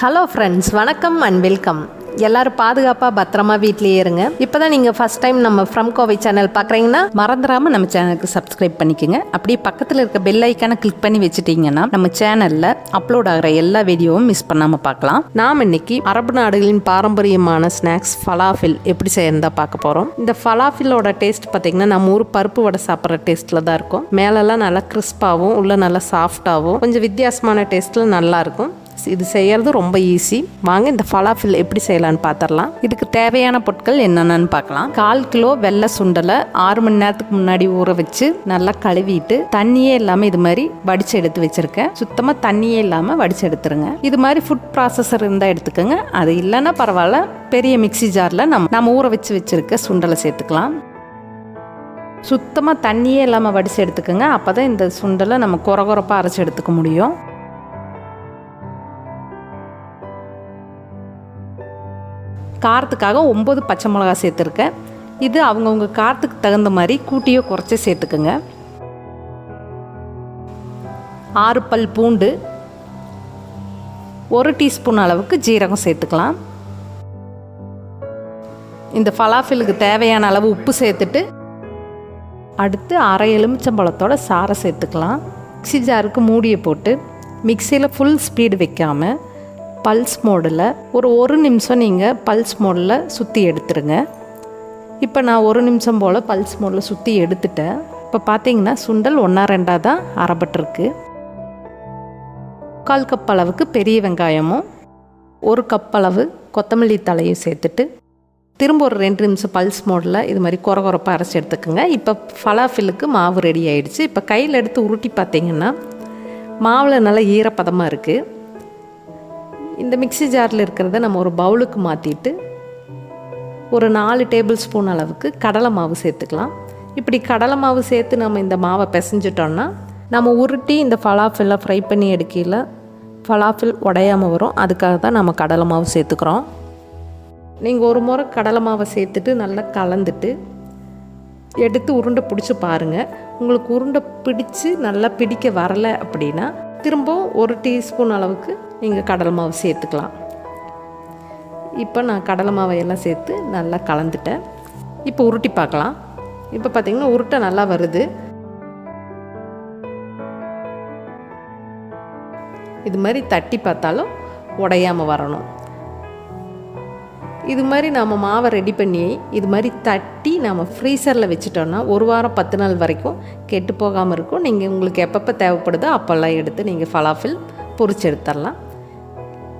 Hello friends, வணக்கம் and welcome. எல்லாரும் பாதுகாப்பாக பத்திரமா வீட்லேயே இருங்க. இப்போ தான் நீங்கள் ஃபஸ்ட் டைம் நம்ம ஃப்ரம் கோவை சேனல் பார்க்குறீங்கன்னா மறந்துடாமல் நம்ம சேனலுக்கு சப்ஸ்கிரைப் பண்ணிக்கோங்க. அப்படியே பக்கத்தில் இருக்க பெல் ஐக்கானை கிளிக் பண்ணி வச்சுட்டிங்கன்னா நம்ம சேனலில் அப்லோட் ஆகிற எல்லா வீடியோவும் மிஸ் பண்ணாமல் பார்க்கலாம். நாம் இன்னைக்கு அரபு நாடுகளின் பாரம்பரியமான ஸ்நாக்ஸ் ஃபலாஃபில் எப்படி செய்யறதா பார்க்க போகிறோம். இந்த ஃபலாஃபிலோட டேஸ்ட் பார்த்தீங்கன்னா நம்ம ஊர் பருப்பு வடை சாப்பிட்ற டேஸ்ட்டில் தான் இருக்கும். மேலெல்லாம் நல்லா கிறிஸ்பாகவும் உள்ள நல்லா சாஃப்டாகவும் கொஞ்சம் வித்தியாசமான டேஸ்ட்டில் நல்லாயிருக்கும். இது செய்யறது ரொம்ப ஈஸி. வாங்க இந்த ஃபலாஃபில் எப்படி செய்யலான்னு பார்த்துடலாம். இதுக்கு தேவையான பொருட்கள் என்னென்னு பார்க்கலாம். 1/4 கிலோ வெள்ளை சுண்டலை 6 மணி நேரத்துக்கு முன்னாடி ஊற வச்சு நல்லா கழுவிட்டு தண்ணியே இல்லாமல் இது மாதிரி வடிச்சு எடுத்து வச்சிருக்கேன். சுத்தமாக தண்ணியே இல்லாமல் வடிச்சு எடுத்துருங்க. இது மாதிரி ஃபுட் ப்ராசஸர் இருந்தால் எடுத்துக்கோங்க. அது இல்லைன்னா பரவாயில்ல, பெரிய மிக்சி ஜாரில் நம்ம ஊற வச்சிருக்க சுண்டலை சேர்த்துக்கலாம். சுத்தமாக தண்ணியே இல்லாமல் வடிச்சு எடுத்துக்கோங்க. அப்போ தான் இந்த சுண்டலை நம்ம கொரகொரப்பாக அரைச்சி எடுத்துக்க முடியும். காரத்துக்காக 9 பச்சை மிளகா சேர்த்துருக்கேன். இது அவங்கவுங்க காரத்துக்கு தகுந்த மாதிரி கூட்டியோ குறைச்சி சேர்த்துக்குங்க. 6 பல் பூண்டு, 1 டீஸ்பூன் அளவுக்கு ஜீரகம் சேர்த்துக்கலாம். இந்த ஃபலாஃபிலுக்கு தேவையான அளவு உப்பு சேர்த்துட்டு அடுத்து 1/2 எலுமிச்சம்பழத்தோட சாறை சேர்த்துக்கலாம். மிக்ஸி ஜாருக்கு மூடியை போட்டு மிக்சியில் ஃபுல் ஸ்பீடு வைக்காமல் பல்ஸ் மோடில் ஒரு நிமிஷம் நீங்கள் பல்ஸ் மோடில் சுற்றி எடுத்துருங்க. இப்போ நான் 1 நிமிஷம் போல் பல்ஸ் மோடில் சுற்றி எடுத்துட்டேன். இப்போ பார்த்தீங்கன்னா சுண்டல் 1-2 தான் அரைப்பட்டிருக்கு. 1/4 கப் அளவுக்கு பெரிய வெங்காயமும் 1 கப் அளவு கொத்தமல்லி தலையும் சேர்த்துட்டு திரும்ப ஒரு 2 நிமிஷம் பல்ஸ் மோடில் இது மாதிரி கொரகொரப்பாக அரைச்சி எடுத்துக்கோங்க. இப்போ ஃபலாஃபிலுக்கு மாவு ரெடி ஆகிடுச்சு. இப்போ கையில் எடுத்து உருட்டி பார்த்தீங்கன்னா மாவில் நல்லா ஈரப்பதமாக இருக்குது. இந்த மிக்ஸி ஜாரில் இருக்கிறத நம்ம ஒரு பவுலுக்கு மாற்றிட்டு ஒரு 4 டேபிள் ஸ்பூன் அளவுக்கு கடலை மாவு சேர்த்துக்கலாம். இப்படி கடலை மாவு சேர்த்து நம்ம இந்த மாவை பிசைஞ்சிட்டோன்னா நம்ம உருட்டி இந்த ஃபலாஃபில் ஃப்ரை பண்ணி எடுக்கையில் ஃபலாஃபில் உடையாமல் வரும். அதுக்காக தான் நம்ம கடலை மாவு சேர்த்துக்கிறோம். நீங்கள் ஒரு முறை கடலை மாவை சேர்த்துட்டு நல்லா கலந்துட்டு எடுத்து உருண்டை பிடிச்சி பாருங்கள். உங்களுக்கு உருண்டை பிடிச்சி நல்லா பிடிக்க வரலை அப்படின்னா திரும்பவும் 1 டீஸ்பூன் அளவுக்கு நீங்கள் கடலை மாவு சேர்த்துக்கலாம். இப்போ நான் கடலை மாவை எல்லாம் சேர்த்து நல்லா கலந்துட்டேன். இப்போ உருட்டி பார்க்கலாம். இப்போ பார்த்திங்கன்னா உருட்டை நல்லா வருது. இது மாதிரி தட்டி பார்த்தாலும் உடையாமல் வரணும். இது மாதிரி நாம் மாவை ரெடி பண்ணி இது மாதிரி தட்டி நம்ம ஃப்ரீசரில் வச்சுட்டோன்னா 1 வாரம் 10 நாள் வரைக்கும் கெட்டு போகாமல் இருக்கும். நீங்கள் உங்களுக்கு எப்பப்போ தேவைப்படுதோ அப்போல்லாம் எடுத்து நீங்கள் ஃபலாஃபில் பொரிச்சு எடுத்துடலாம்.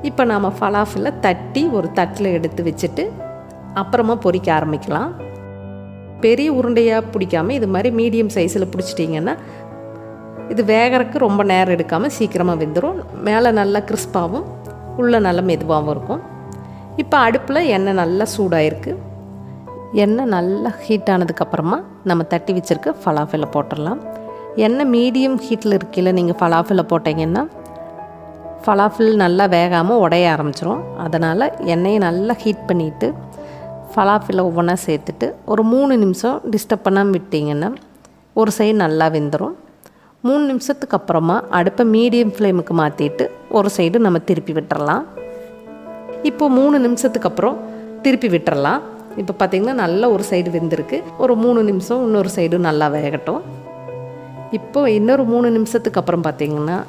இப்போ நாம் ஃபலாஃபிலை தட்டி ஒரு தட்டில் எடுத்து வச்சுட்டு அப்புறமா பொரிக்க ஆரம்பிக்கலாம். பெரிய உருண்டையாக பிடிக்காமல் இது மாதிரி மீடியம் சைஸில் பிடிச்சிட்டிங்கன்னா இது வேகறதுக்கு ரொம்ப நேரம் எடுக்காமல் சீக்கிரமாக வெந்துடும். மேலே நல்லா கிறிஸ்பாகவும் உள்ளே நல்லா மெதுவாகவும் இருக்கும். இப்போ அடுப்பில் எண்ணெய் நல்லா சூடாயிருக்கு. எண்ணெய் நல்லா ஹீட் ஆனதுக்கப்புறமா நம்ம தட்டி வச்சுருக்க ஃபலாஃபிலை போட்டுடலாம். எண்ணெய் மீடியம் ஹீட்டில் இருக்கையில் நீங்கள் ஃபலாஃபிலை போட்டிங்கன்னா ஃபலாஃபில் நல்லா வேகாமல் உடைய ஆரம்பிச்சிரும். அதனால் எண்ணெயை நல்லா ஹீட் பண்ணிவிட்டு ஃபலாஃபிலை ஒவ்வொன்றா சேர்த்துட்டு ஒரு 3 நிமிஷம் டிஸ்டர்ப் பண்ணாமல் விட்டிங்கன்னா ஒரு சைடு நல்லா வெந்துடும். 3 நிமிஷத்துக்கு அப்புறமா அடுப்பை மீடியம் ஃப்ளேமுக்கு மாற்றிட்டு ஒரு சைடு நம்ம திருப்பி விட்டுறலாம். இப்போ 3 நிமிஷத்துக்கு அப்புறம் திருப்பி விட்டுறலாம். இப்போ பார்த்திங்கன்னா நல்லா ஒரு சைடு வெந்திருக்கு. ஒரு 3 நிமிஷம் இன்னொரு சைடு நல்லா வேகட்டும். இப்போ இன்னொரு 3 நிமிஷத்துக்கு அப்புறம் பார்த்திங்கன்னா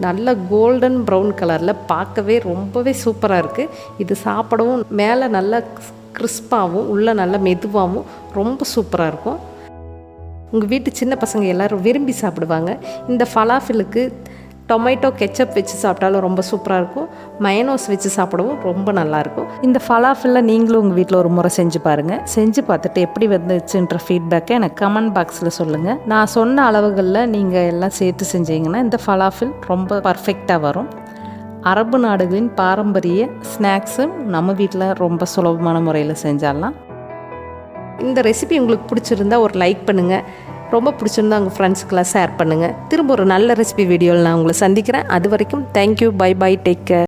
நல்ல கோல்டன் ப்ரௌன் கலரில் பார்க்கவே ரொம்பவே சூப்பராக இருக்குது. இது சாப்பிடவும் மேலே நல்லா கிறிஸ்பாகவும் உள்ளே நல்லா மெதுவாகவும் ரொம்ப சூப்பராக இருக்கும். உங்கள் வீட்டு சின்ன பசங்க எல்லோரும் விரும்பி சாப்பிடுவாங்க. இந்த ஃபலாஃபிலுக்கு டொமேட்டோ கெச்சப் வச்சு சாப்பிட்டாலும் ரொம்ப சூப்பராக இருக்கும். மயனோஸ் வச்சு சாப்பிடவும் ரொம்ப நல்லாயிருக்கும். இந்த ஃபலாஃபில்ல நீங்களும் உங்கள் வீட்டில் ஒரு முறை செஞ்சு பாருங்கள். செஞ்சு பார்த்துட்டு எப்படி வந்துச்சுன்ற ஃபீட்பேக்கை எனக்கு கமெண்ட் பாக்ஸில் சொல்லுங்கள். நான் சொன்ன அளவுகளில் நீங்கள் எல்லாம் சேர்த்து செஞ்சீங்கன்னா இந்த ஃபலாஃபில் ரொம்ப பர்ஃபெக்டாக வரும். அரபு நாடுகளின் பாரம்பரிய ஸ்நாக்ஸும் நம்ம வீட்டில் ரொம்ப சுலபமான முறையில் செஞ்சிடலாம். இந்த ரெசிபி உங்களுக்கு பிடிச்சிருந்தா ஒரு லைக் பண்ணுங்கள். ரொம்ப பிடிச்சிருந்தா உங்கள் ஃப்ரெண்ட்ஸுக்கெல்லாம் ஷேர் பண்ணுங்கள். திரும்ப ஒரு நல்ல ரெசிபி வீடியோவில் நான் உங்களை சந்திக்கிறேன். அது வரைக்கும் thank you, bye bye, take care.